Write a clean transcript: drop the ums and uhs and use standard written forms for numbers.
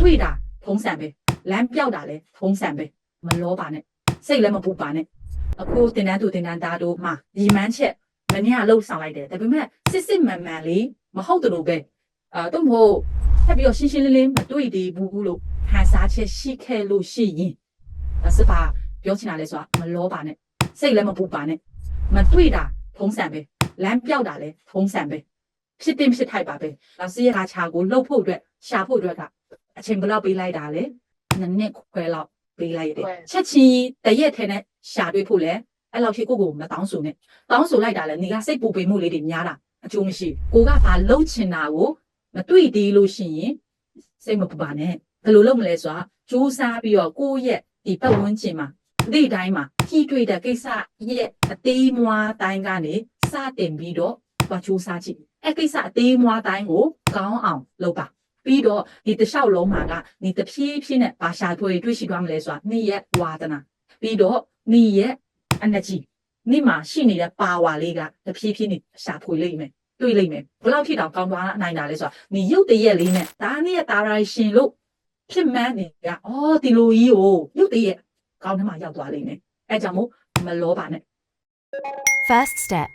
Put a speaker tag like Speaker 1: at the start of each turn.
Speaker 1: 对的同散呗，蓝表达嘞同散呗，么老板呢，谁来么不办呢？အခုတင်တန်းသူတင်တန်းသားတို့မှာရီမန်းချက်မနေ့ကလှုပ်ဆောင်လိုက်တယ်ဒါပေမဲ့စစ်မှန်မှန်လေးမဟုတ်တယ်လို့ပဲတော့မဟုတ်ထပ်ပြီးတော့ရှင်းရှင်းလင်းလင်းမတွေ့သေးဘူးလို့ခံစားချက်ရှိခဲ့လို့ရှိရင်စစ်ပါပြောချင်တာလဲဆိုတာမလောပါနဲ့စိတ်လည်းမပူပါနဲ့မတွေ့တာထုံးစံပဲလမ်းပြောက်တာလဲထုံးစံပဲဖြစ်တင်ဖြစ်ထိုက်ပါပဲ老师ရဲ့ခြာကိုလှုပ်ဖို့အတွက်ရှာဖို့အတွက်ကအချိန်ဘယ်လောက်ပေးလိုက်တာလဲနှစ်ခွဲလောက်ပေးလိုက်တယ်ချက်ချင်းတရက်ထဲနဲ့ရှာတွေ့ဖို့လဲအဲ့လောက်ဖြစ်ကိုမတောင်းဆိုနဲ့တောင်းဆိုလိုက်တာလဲနေကစိတ်ပူပင်မှုလေးတွေများတာအကျိုးမရှိကိုကဘာလှုပ်ချင်တာကိုမတွေ့သေးလို့ရှိရင်စိတ်မပူပါနဲ့ဘယ်လိုလုပ်မလဲဆိုတာစူးစမ်းပြီးတော့ကိုယ့်ရဲ့ဒီပတ်ဝန်းကျင်မှာဒီတိုင်းမှာကြီးတွေ့တဲ့ကိစ္စရဲ့အသေးမွားတိုင်းကနေစတင်ပြီးတော့သွားစူးစမ်းကြည့်အဲ့ကိစ္စအသေးမွားတိုင်းကိုကောင်းအောင်လုပ်ပါပြီးတော့ဒီတစ်လျှောက်လုံးမှာကဒီတဖြည်းဖြည်းနဲ့ဘာရှာဖွေတွေ့ရှိသွားမလဲဆိုတာနေ့ရက်ဝါဒနာပြီးတော့နေ့ရက် energy နေ့မှာရှိနေတဲ့ power လေးကတဖြည်းဖြည်းနဲ့ရှာဖွေလိမ့်မယ်တွေ့လိမ့်မယ်ဘယ်လောက်ထိတောင်ကောင်းသွားနိုင်တာလဲဆိုတာဒီရုပ်တရက်လေးနဲ့ဒါနေ့ရက်တာရာရှင်လို့ဖြစ်မှန်းနေတာအော်ဒီလိုကြီးကိုရုပ်တရက်ကောင်းထဲမှာရောက်သွားလိမ့်မယ်အဲကြောင့်မို့မလောပါနဲ့
Speaker 2: First step